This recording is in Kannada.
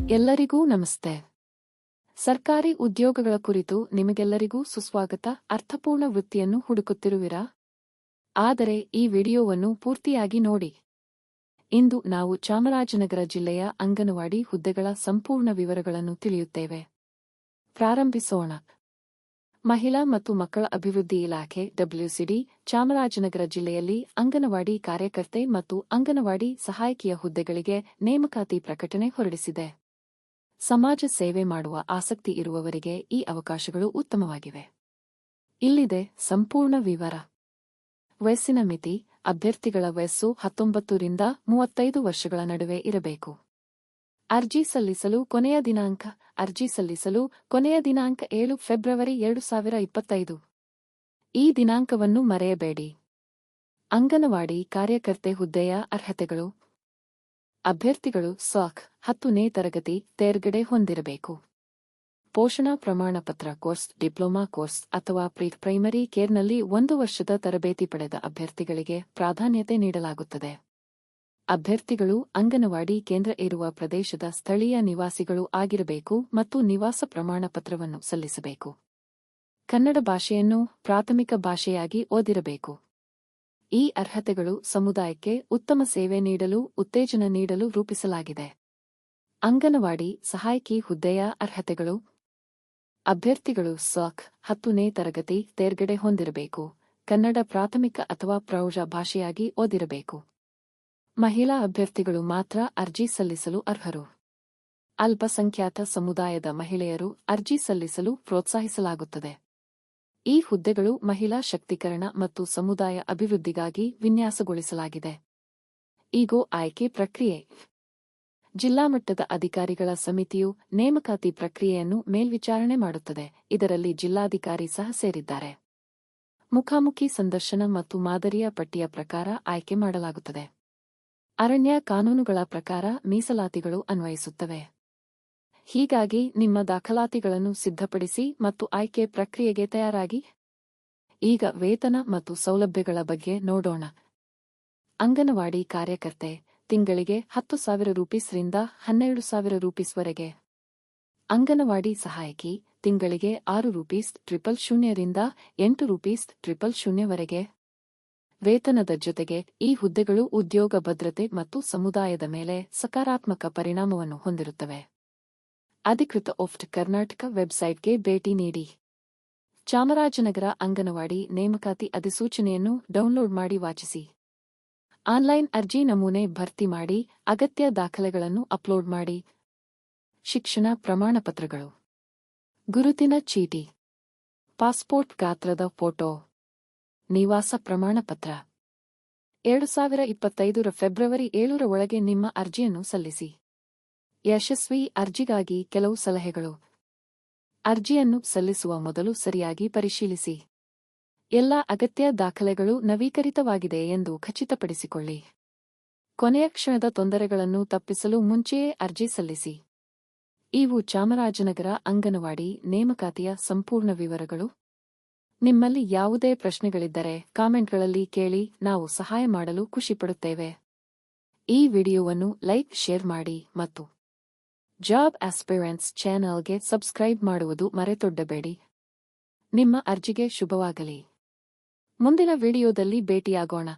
ಎಲ್ಲರಿಗೂ ನಮಸ್ತೆ. ಸರ್ಕಾರಿ ಉದ್ಯೋಗಗಳ ಕುರಿತು ನಿಮಗೆಲ್ಲರಿಗೂ ಸುಸ್ವಾಗತ. ಅರ್ಥಪೂರ್ಣ ವೃತ್ತಿಯನ್ನು ಹುಡುಕುತ್ತಿರುವಿರಾ? ಆದರೆ ಈ ವಿಡಿಯೋವನ್ನು ಪೂರ್ತಿಯಾಗಿ ನೋಡಿ. ಇಂದು ನಾವು ಚಾಮರಾಜನಗರ ಜಿಲ್ಲೆಯ ಅಂಗನವಾಡಿ ಹುದ್ದೆಗಳ ಸಂಪೂರ್ಣ ವಿವರಗಳನ್ನು ತಿಳಿಯುತ್ತೇವೆ. ಪ್ರಾರಂಭಿಸೋಣ. ಮಹಿಳಾ ಮತ್ತು ಮಕ್ಕಳ ಅಭಿವೃದ್ಧಿ ಇಲಾಖೆ WCD ಚಾಮರಾಜನಗರ ಜಿಲ್ಲೆಯಲ್ಲಿ ಅಂಗನವಾಡಿ ಕಾರ್ಯಕರ್ತೆ ಮತ್ತು ಅಂಗನವಾಡಿ ಸಹಾಯಕಿಯ ಹುದ್ದೆಗಳಿಗೆ ನೇಮಕಾತಿ ಪ್ರಕಟಣೆ ಹೊರಡಿಸಿದೆ. ಸಮಾಜ ಸೇವೆ ಮಾಡುವ ಆಸಕ್ತಿ ಇರುವವರಿಗೆ ಈ ಅವಕಾಶಗಳು ಉತ್ತಮವಾಗಿವೆ. ಇಲ್ಲಿದೆ ಸಂಪೂರ್ಣ ವಿವರ. ವಯಸ್ಸಿನ ಮಿತಿ: ಅಭ್ಯರ್ಥಿಗಳ ವಯಸ್ಸು 19 ರಿಂದ 35 ವರ್ಷಗಳ ನಡುವೆ ಇರಬೇಕು. ಅರ್ಜಿ ಸಲ್ಲಿಸಲು ಕೊನೆಯ ದಿನಾಂಕ: ಅರ್ಜಿ ಸಲ್ಲಿಸಲು ಕೊನೆಯ ದಿನಾಂಕ 7 ಫೆಬ್ರವರಿ 2025. ಈ ದಿನಾಂಕವನ್ನು ಮರೆಯಬೇಡಿ. ಅಂಗನವಾಡಿ ಕಾರ್ಯಕರ್ತೆ ಹುದ್ದೆಯ ಅರ್ಹತೆಗಳು: ಅಭ್ಯರ್ಥಿಗಳು ಸಾಕ್ 10ನೇ ತರಗತಿ ತೇರ್ಗಡೆ ಹೊಂದಿರಬೇಕು. ಪೋಷಣಾ ಪ್ರಮಾಣಪತ್ರ ಕೋರ್ಸ್, ಡಿಪ್ಲೊಮಾ ಕೋರ್ಸ್ ಅಥವಾ ಪ್ರೈಮರಿ ಕೇರ್ನಲ್ಲಿ 1 ವರ್ಷದ ತರಬೇತಿ ಪಡೆದ ಅಭ್ಯರ್ಥಿಗಳಿಗೆ ಪ್ರಾಧಾನ್ಯತೆ ನೀಡಲಾಗುತ್ತದೆ. ಅಭ್ಯರ್ಥಿಗಳು ಅಂಗನವಾಡಿ ಕೇಂದ್ರ ಇರುವ ಪ್ರದೇಶದ ಸ್ಥಳೀಯ ನಿವಾಸಿಗಳು ಆಗಿರಬೇಕು ಮತ್ತು ನಿವಾಸ ಪ್ರಮಾಣಪತ್ರವನ್ನು ಸಲ್ಲಿಸಬೇಕು. ಕನ್ನಡ ಭಾಷೆಯನ್ನು ಪ್ರಾಥಮಿಕ ಭಾಷೆಯಾಗಿ ಓದಿರಬೇಕು. ಈ ಅರ್ಹತೆಗಳು ಸಮುದಾಯಕ್ಕೆ ಉತ್ತಮ ಸೇವೆ ನೀಡಲು ಉತ್ತೇಜನ ನೀಡಲು ರೂಪಿಸಲಾಗಿದೆ. ಅಂಗನವಾಡಿ ಸಹಾಯಕಿ ಹುದ್ದೆಯ ಅರ್ಹತೆಗಳು: ಅಭ್ಯರ್ಥಿಗಳು ಸಾಕ್ 10ನೇ ತರಗತಿ ತೇರ್ಗಡೆ ಹೊಂದಿರಬೇಕು. ಕನ್ನಡ ಪ್ರಾಥಮಿಕ ಅಥವಾ ಪ್ರೌಢ ಭಾಷೆಯಾಗಿ ಓದಿರಬೇಕು. ಮಹಿಳಾ ಅಭ್ಯರ್ಥಿಗಳು ಮಾತ್ರ ಅರ್ಜಿ ಸಲ್ಲಿಸಲು ಅರ್ಹರು. ಅಲ್ಪಸಂಖ್ಯಾತ ಸಮುದಾಯದ ಮಹಿಳೆಯರು ಅರ್ಜಿ ಸಲ್ಲಿಸಲು ಪ್ರೋತ್ಸಾಹಿಸಲಾಗುತ್ತದೆ. ಈ ಹುದ್ದೆಗಳು ಮಹಿಳಾ ಶಕ್ತೀಕರಣ ಮತ್ತು ಸಮುದಾಯ ಅಭಿವೃದ್ಧಿಗಾಗಿ ವಿನ್ಯಾಸಗೊಳಿಸಲಾಗಿದೆ. ಈಗೋ ಆಯ್ಕೆ ಪ್ರಕ್ರಿಯೆ: ಜಿಲ್ಲಾ ಮಟ್ಟದ ಅಧಿಕಾರಿಗಳ ಸಮಿತಿಯು ನೇಮಕಾತಿ ಪ್ರಕ್ರಿಯೆಯನ್ನು ಮೇಲ್ವಿಚಾರಣೆ ಮಾಡುತ್ತದೆ. ಇದರಲ್ಲಿ ಜಿಲ್ಲಾಧಿಕಾರಿ ಸಹ ಸೇರಿದ್ದಾರೆ. ಮುಖಾಮುಖಿ ಸಂದರ್ಶನ ಮತ್ತು ಮಾದರಿಯ ಪಟ್ಟಿಯ ಪ್ರಕಾರ ಆಯ್ಕೆ ಮಾಡಲಾಗುತ್ತದೆ. ಅರಣ್ಯ ಕಾನೂನುಗಳ ಪ್ರಕಾರ ಮೀಸಲಾತಿಗಳು ಅನ್ವಯಿಸುತ್ತವೆ. ಹೀಗಾಗಿ ನಿಮ್ಮ ದಾಖಲಾತಿಗಳನ್ನು ಸಿದ್ಧಪಡಿಸಿ ಮತ್ತು ಆಯ್ಕೆ ಪ್ರಕ್ರಿಯೆಗೆ ತಯಾರಾಗಿ. ಈಗ ವೇತನ ಮತ್ತು ಸೌಲಭ್ಯಗಳ ಬಗ್ಗೆ ನೋಡೋಣ. ಅಂಗನವಾಡಿ ಕಾರ್ಯಕರ್ತೆ ತಿಂಗಳಿಗೆ 10,000 ರೂಪೀಸ್ರಿಂದ 12,000 ರೂಪೀಸ್ವರೆಗೆ. ಅಂಗನವಾಡಿ ಸಹಾಯಕಿ ತಿಂಗಳಿಗೆ 6 ರೂಪೀಸ್ 000 ರಿಂದ 8 ರೂಪೀಸ್ 000ವರೆಗೆ. ವೇತನದ ಜೊತೆಗೆ ಈ ಹುದ್ದೆಗಳು ಉದ್ಯೋಗ ಭದ್ರತೆ ಮತ್ತು ಸಮುದಾಯದ ಮೇಲೆ ಸಕಾರಾತ್ಮಕ ಪರಿಣಾಮವನ್ನು ಹೊಂದಿರುತ್ತವೆ. ಅಧಿಕೃತ ಕರ್ನಾಟಕ ವೆಬ್ಸೈಟ್ಗೆ ಭೇಟಿ ನೀಡಿ. ಚಾಮರಾಜನಗರ ಅಂಗನವಾಡಿ ನೇಮಕಾತಿ ಅಧಿಸೂಚನೆಯನ್ನು ಡೌನ್ಲೋಡ್ ಮಾಡಿ ವಾಚಿಸಿ. ಆನ್ಲೈನ್ ಅರ್ಜಿ ನಮೂನೆ ಭರ್ತಿ ಮಾಡಿ. ಅಗತ್ಯ ದಾಖಲೆಗಳನ್ನು ಅಪ್ಲೋಡ್ ಮಾಡಿ. ಶಿಕ್ಷಣ ಪ್ರಮಾಣಪತ್ರಗಳು: ಗುರುತಿನ ಚೀಟಿ, ಪಾಸ್ಪೋರ್ಟ್ ಗಾತ್ರದ ಫೋಟೋ, ನಿವಾಸ ಪ್ರಮಾಣಪತ್ರ. 2025 ಫೆಬ್ರವರಿ 7 ಒಳಗೆ ನಿಮ್ಮ ಅರ್ಜಿಯನ್ನು ಸಲ್ಲಿಸಿ. ಯಶಸ್ವಿ ಅರ್ಜಿಗಾಗಿ ಕೆಲವು ಸಲಹೆಗಳು: ಅರ್ಜಿಯನ್ನು ಸಲ್ಲಿಸುವ ಮೊದಲು ಸರಿಯಾಗಿ ಪರಿಶೀಲಿಸಿ. ಎಲ್ಲ ಅಗತ್ಯ ದಾಖಲೆಗಳು ನವೀಕರಿತವಾಗಿದೆ ಎಂದು ಖಚಿತಪಡಿಸಿಕೊಳ್ಳಿ. ಕೊನೆಯ ಕ್ಷಣದ ತೊಂದರೆಗಳನ್ನು ತಪ್ಪಿಸಲು ಮುಂಚೆಯೇ ಅರ್ಜಿ ಸಲ್ಲಿಸಿ. ಇವು ಚಾಮರಾಜನಗರ ಅಂಗನವಾಡಿ ನೇಮಕಾತಿಯ ಸಂಪೂರ್ಣ ವಿವರಗಳು. ನಿಮ್ಮಲ್ಲಿ ಯಾವುದೇ ಪ್ರಶ್ನೆಗಳಿದ್ದರೆ ಕಾಮೆಂಟ್ಗಳಲ್ಲಿ ಕೇಳಿ, ನಾವು ಸಹಾಯ ಮಾಡಲು ಖುಷಿಪಡುತ್ತೇವೆ. ಈ ವಿಡಿಯೋವನ್ನು ಲೈಕ್, ಶೇರ್ ಮಾಡಿ ಮತ್ತು ಜಾಬ್ ಆಸ್ಪಿರೆಂಟ್ಸ್ ಚಾನೆಲ್ಗೆ ಸಬ್ಸ್ಕ್ರೈಬ್ ಮಾಡುವುದು ಮರೆತೊಡ್ಡಬೇಡಿ. ನಿಮ್ಮ ಅರ್ಜಿಗೆ ಶುಭವಾಗಲಿ. ಮುಂದಿನ ವಿಡಿಯೋದಲ್ಲಿ ಭೇಟಿಯಾಗೋಣ.